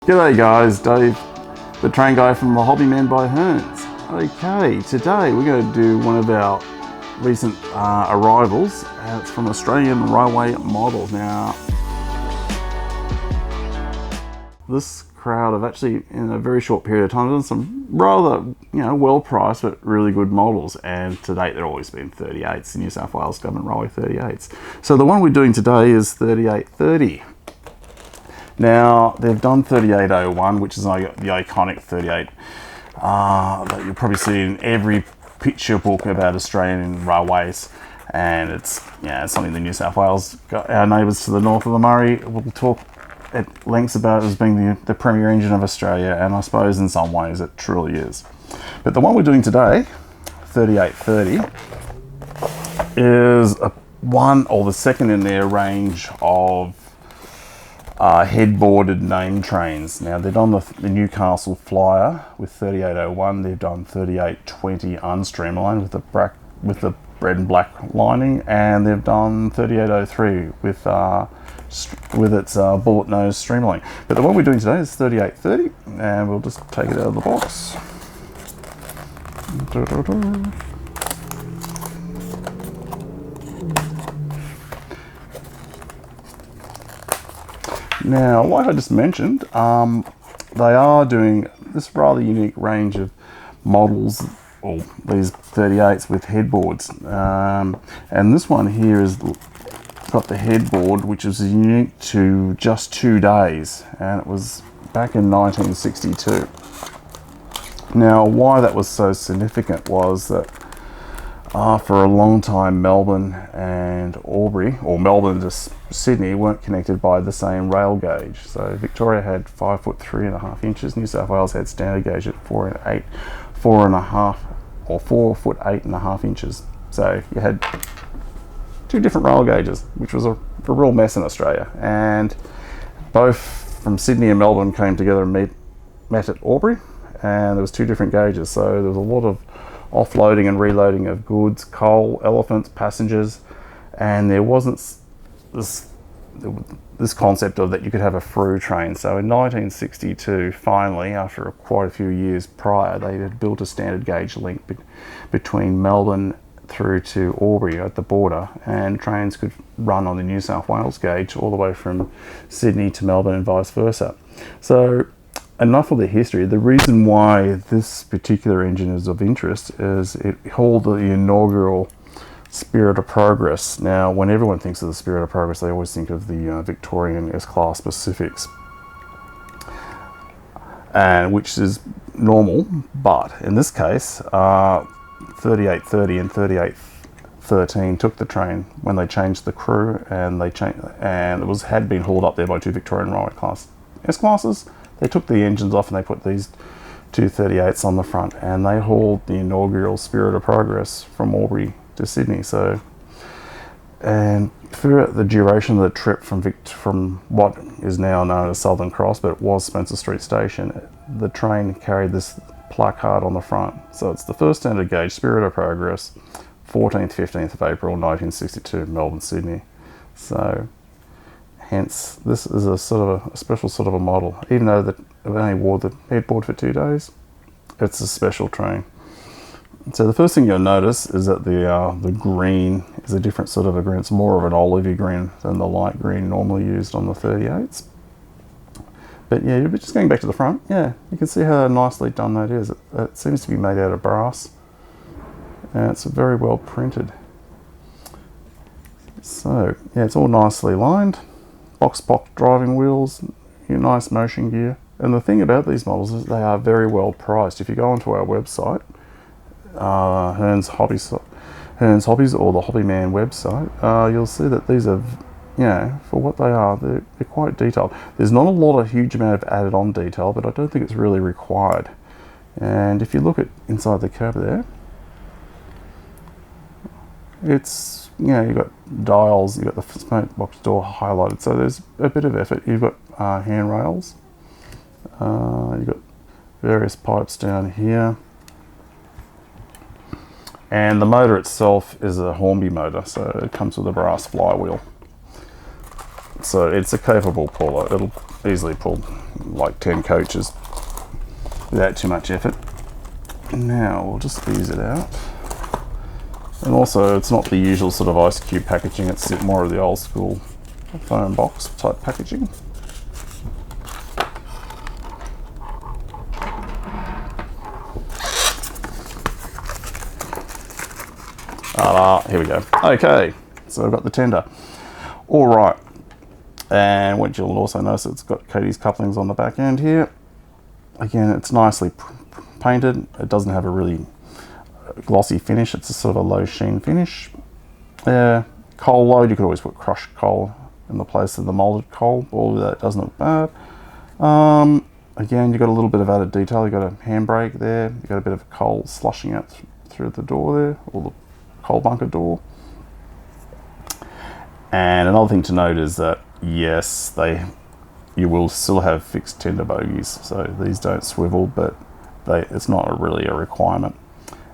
G'day guys, Dave, the train guy from the Hobby Man by Hearns. Okay, today we're going to do one of our recent arrivals. It's from Australian Railway Models. Now, this crowd have actually, in a very short period of time, done some rather, well priced but really good models. And to date, they've always been 38s, New South Wales Government Railway 38s. So the one we're doing today is 3830. Now, they've done 3801, which is the iconic 38 that you'll probably see in every picture book about Australian railways. And it's something the New South Wales, our neighbours to the north of the Murray, will talk at lengths about it as being the premier engine of Australia. And I suppose in some ways it truly is. But the one we're doing today, 3830, is the second in their range of headboarded name trains. Now, they've done the Newcastle Flyer with 3801. They've done 3820 unstreamlined with the red and black lining, and they've done 3803 with its bullet nose streamlining. But the one we're doing today is 3830, and we'll just take it out of the box. Now, like I just mentioned, they are doing this rather unique range of models, or these 38s with headboards. And this one here has got the headboard, which is unique to just 2 days, and it was back in 1962. Now, why that was so significant was that for a long time, Melbourne and Albury, or Melbourne to Sydney, weren't connected by the same rail gauge. So Victoria had 5 foot 3.5 inches. New South Wales had standard gauge at 4 foot 8.5 inches. So you had two different rail gauges, which was a real mess in Australia. And both from Sydney and Melbourne came together and met at Albury, and there was two different gauges. So there was a lot of offloading and reloading of goods, coal, elephants, passengers, and there wasn't this concept of that you could have a through train. So in 1962, finally, after quite a few years prior, they had built a standard gauge link between Melbourne through to Albury at the border, and trains could run on the New South Wales gauge all the way from Sydney to Melbourne and vice versa. So enough of the history. The reason why this particular engine is of interest is it hauled the inaugural Spirit of Progress. Now, when everyone thinks of the Spirit of Progress, they always think of the Victorian S-Class Pacifics, and which is normal, but in this case, 3830 and 3813 took the train when they changed the crew, and it had been hauled up there by two Victorian Railway class S-Classes. They took the engines off and they put these two 38s on the front, and they hauled the inaugural Spirit of Progress from Albury to Sydney. So, and throughout the duration of the trip from what is now known as Southern Cross, but it was Spencer Street Station, the train carried this placard on the front. So it's the first standard gauge Spirit of Progress, 14th, 15th of April 1962, Melbourne, Sydney. So hence, this is a special sort of a model. Even though it only wore the headboard for 2 days, it's a special train. So the first thing you'll notice is that the green is a different sort of a green. It's more of an olivey green than the light green normally used on the 38s. But yeah, just going back to the front, yeah, you can see how nicely done that is. It seems to be made out of brass, and it's very well printed. So yeah, it's all nicely lined. Box driving wheels, nice motion gear. And the thing about these models is they are very well priced. If you go onto our website, Hearns Hobbies, or the Hobby Man website, you'll see that these are, for what they are, they're quite detailed. There's not a lot of huge amount of added on detail, but I don't think it's really required. And if you look at inside the cab there, it's, you've got dials, you've got the smoke box door highlighted, so there's a bit of effort. You've got handrails, you've got various pipes down here, and the motor itself is a Hornby motor, so it comes with a brass flywheel. So it's a capable puller. It'll easily pulled like 10 coaches without too much effort. Now we'll just ease it out. And also it's not the usual sort of ice cube packaging, it's more of the old school foam box type packaging. Here we go. Okay, so I've got the tender. All right, and what you'll also notice, it's got Katie's couplings on the back end here. Again, it's nicely painted. It doesn't have a really glossy finish. It's a sort of a low sheen finish. Coal load, you could always put crushed coal in the place of the molded coal. All of that doesn't look bad. Again, you've got a little bit of added detail. You've got a handbrake there. You've got a bit of coal slushing out through the door there, or the coal bunker door. And another thing to note is that yes, you will still have fixed tender bogies, so these don't swivel, but it's not really a requirement.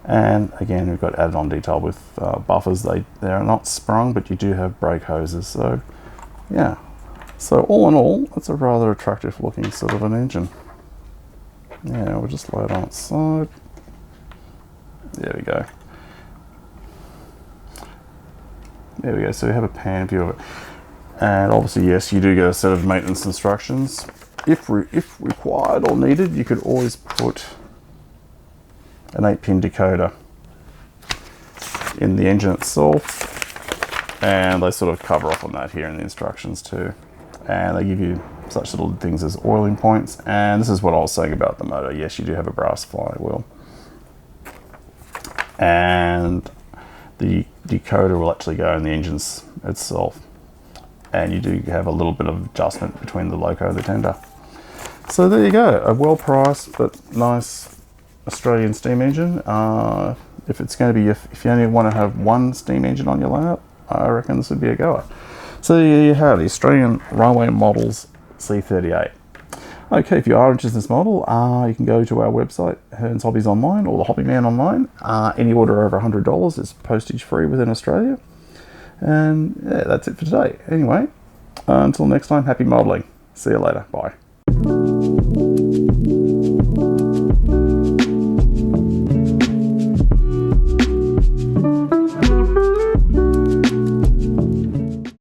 And again, we've got added on detail with buffers. They're not sprung, but you do have brake hoses. So yeah, so all in all, it's a rather attractive looking sort of an engine. Yeah, we'll just lay it on its side. There we go. There we go, so we have a pan view of it. And obviously, yes, you do get a set of maintenance instructions. If required or needed, you could always put an 8-pin decoder in the engine itself. And they sort of cover off on that here in the instructions too. And they give you such little things as oiling points. And this is what I was saying about the motor. Yes, you do have a brass flywheel. And the decoder will actually go in the engines itself, and you do have a little bit of adjustment between the loco and the tender. So there you go, a well priced but nice Australian steam engine. If it's going to be, if you only want to have one steam engine on your lineup, I reckon this would be a goer. So there you have the Australian Railway Models C38. Okay, if you are interested in this model, you can go to our website, Hearns Hobbies Online, or the Hobby Man Online. Any order over $100 is postage free within Australia. And yeah, that's it for today. Anyway, until next time, happy modelling. See you later. Bye.